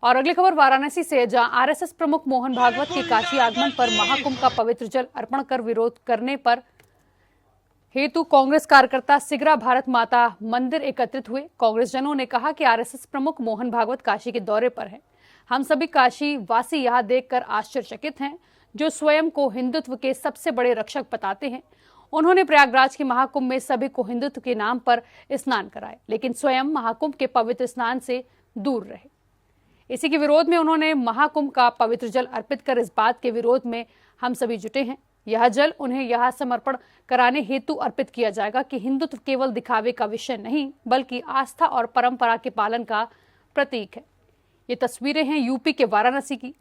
और अगली खबर वाराणसी से, जहां आरएसएस प्रमुख मोहन भागवत के काशी आगमन पर महाकुंभ का पवित्र जल अर्पण कर विरोध करने पर हेतु कांग्रेस कार्यकर्ता सिगरा भारत माता मंदिर एकत्रित हुए। कांग्रेस जनों ने कहा कि आरएसएस प्रमुख मोहन भागवत काशी के दौरे पर हैं। हम सभी काशी वासी यहां देखकर आश्चर्यचकित हैं, जो स्वयं को हिंदुत्व के सबसे बड़े रक्षक बताते हैं। उन्होंने प्रयागराज के महाकुंभ में सभी को हिंदुत्व के नाम पर स्नान कराए, लेकिन स्वयं महाकुंभ के पवित्र स्नान से दूर रहे। इसी के विरोध में उन्होंने महाकुंभ का पवित्र जल अर्पित कर इस बात के विरोध में हम सभी जुटे हैं। यह जल उन्हें यह समर्पण कराने हेतु अर्पित किया जाएगा कि हिंदुत्व केवल दिखावे का विषय नहीं, बल्कि आस्था और परंपरा के पालन का प्रतीक है। ये तस्वीरें हैं यूपी के वाराणसी की।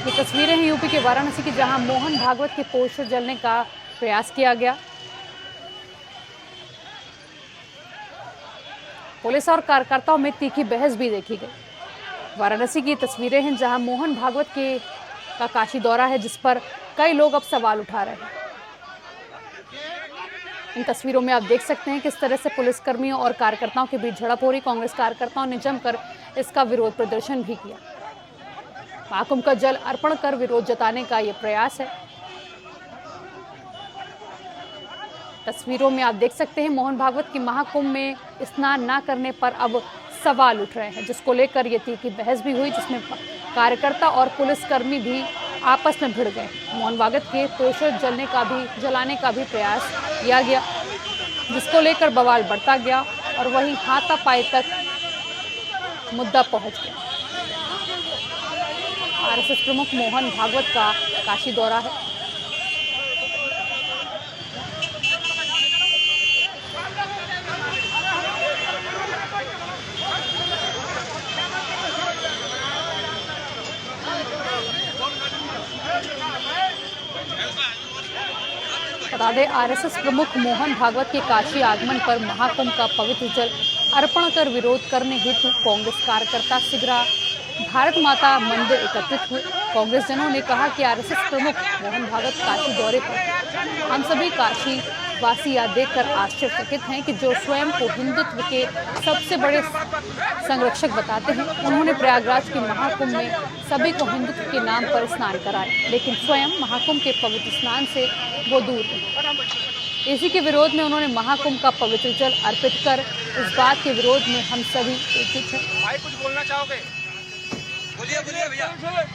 ये तस्वीरें हैं यूपी के वाराणसी की, जहां मोहन भागवत के पोस्टर जलने का प्रयास किया गया। पुलिस और कार्यकर्ताओं में तीखी बहस भी देखी गई। वाराणसी की तस्वीरें हैं, जहां मोहन भागवत का काशी दौरा है, जिस पर कई लोग अब सवाल उठा रहे हैं। इन तस्वीरों में आप देख सकते हैं किस तरह से पुलिसकर्मियों और कार्यकर्ताओं के बीच झड़प हो रही। कांग्रेस कार्यकर्ताओं ने जमकर इसका विरोध प्रदर्शन भी किया। महाकुंभ का जल अर्पण कर विरोध जताने का यह प्रयास है। तस्वीरों में आप देख सकते हैं मोहन भागवत की महाकुंभ में स्नान न करने पर अब सवाल उठ रहे हैं, जिसको लेकर ये तीखी बहस भी हुई, जिसमें कार्यकर्ता और पुलिसकर्मी भी आपस में भिड़ गए। मोहन भागवत के पोस्टर जलाने का भी प्रयास किया गया, जिसको लेकर बवाल बढ़ता गया और वहीं हाथापाई तक मुद्दा पहुंच गया। आरएसएस प्रमुख मोहन भागवत का काशी दौरा है। बता दें, आरएसएस प्रमुख मोहन भागवत के काशी आगमन पर महाकुंभ का पवित्र जल अर्पण कर विरोध करने हेतु कांग्रेस कार्यकर्ता सिगरा भारत माता मंदिर एकत्रित हुए। कांग्रेस जनों ने कहा कि आरएसएस प्रमुख मोहन भागवत काशी दौरे पर हम सभी काशी वासी यह देखकर आश्चर्यचकित हैं कि जो स्वयं को हिंदुत्व के सबसे बड़े संरक्षक बताते हैं। उन्होंने प्रयागराज के महाकुंभ में सभी को हिंदुत्व के नाम पर स्नान कराया, लेकिन स्वयं महाकुंभ के पवित्र स्नान से वो दूर रहे। इसी के विरोध में उन्होंने महाकुंभ का पवित्र जल अर्पित कर इस बात के विरोध में हम सभी एकजुट हैं। भाई कुछ बोलना चाहोगे? बोलिए भैया।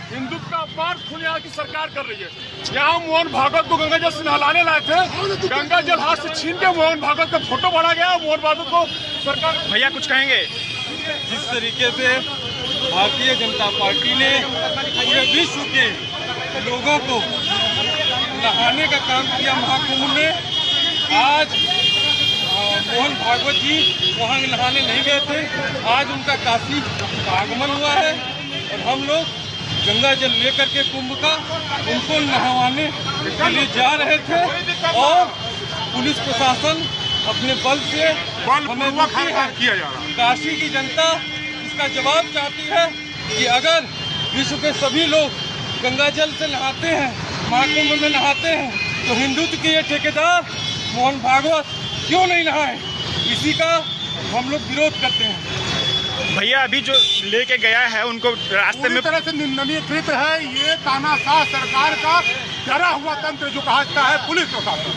हिंदुत्व का अपमान खुलेआम की सरकार कर रही है। यहाँ मोहन भागवत को गंगा जल से नहलाने लाए थे, गंगा जल हाथ से छीन के मोहन भागवत का फोटो बढ़ा गया। मोहन भागवत को सरकार भैया कुछ कहेंगे? जिस तरीके से भारतीय जनता पार्टी ने पूरे विश्व के लोगों को नहाने का काम किया महाकुंभ में, आज मोहन भागवत जी वहाँ नहाने नहीं गए थे। आज उनका काशी आगमन हुआ है और हम लोग गंगा जल लेकर के कुंभ का उनको नहवाने के लिए जा रहे थे और पुलिस प्रशासन अपने बल से हमें किया जा रहा है। काशी की जनता इसका जवाब चाहती है कि अगर विश्व के सभी लोग गंगा जल से नहाते हैं, महाकुंभ में नहाते हैं, तो हिंदुत्व के ये ठेकेदार मोहन भागवत क्यों नहीं नहाए? इसी का हम लोग विरोध करते हैं। भैया अभी जो लेके गया है उनको रास्ते पूरी में तरह से निंदनीय कृत है। ये तानाशाह सरकार का डरा हुआ तंत्र जो कहता है पुलिस प्रशासन,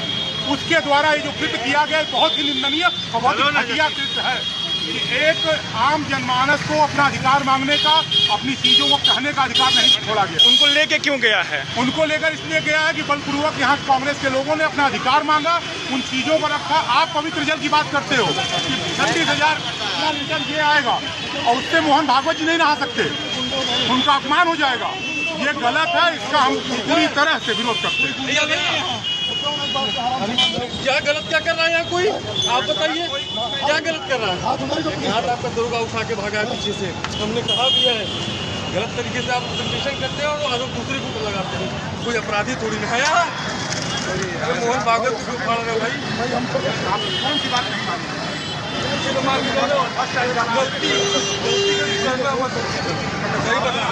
उसके द्वारा ये जो कृत्य किया गया है बहुत ही निंदनीय और बहुत ही घटिया कृत्य है। कि एक आम जनमानस को अपना अधिकार मांगने का, अपनी चीजों को कहने का अधिकार नहीं छोड़ा गया। उनको लेके क्यों गया है? उनको लेकर इसलिए गया है कि बलपूर्वक यहाँ कांग्रेस के लोगों ने अपना अधिकार मांगा, उन चीजों को रखा। आप पवित्र जल की बात करते हो कि 36,000 लीटर ये आएगा और उससे मोहन भागवत जी नहीं नहा सकते, उनका अपमान हो जाएगा। ये गलत है, इसका हम पूरी तरह से विरोध करते हैं। क्या गलत क्या कर रहा है यहाँ कोई? आप बताइए क्या गलत कर रहा है? यहाँ आपका दरोगा उठा के भागा है पीछे से। हमने कहा भी है गलत तरीके से आप प्रेजेंटेशन करते हैं और आरोप दूसरे को लगाते हैं। कोई अपराधी थोड़ी ना है यहाँ। मोहन भागवत को क्यों फाड़ रहे हो भाई? आप कौन सी बात नहीं मानी? गलती करना मत। सही बता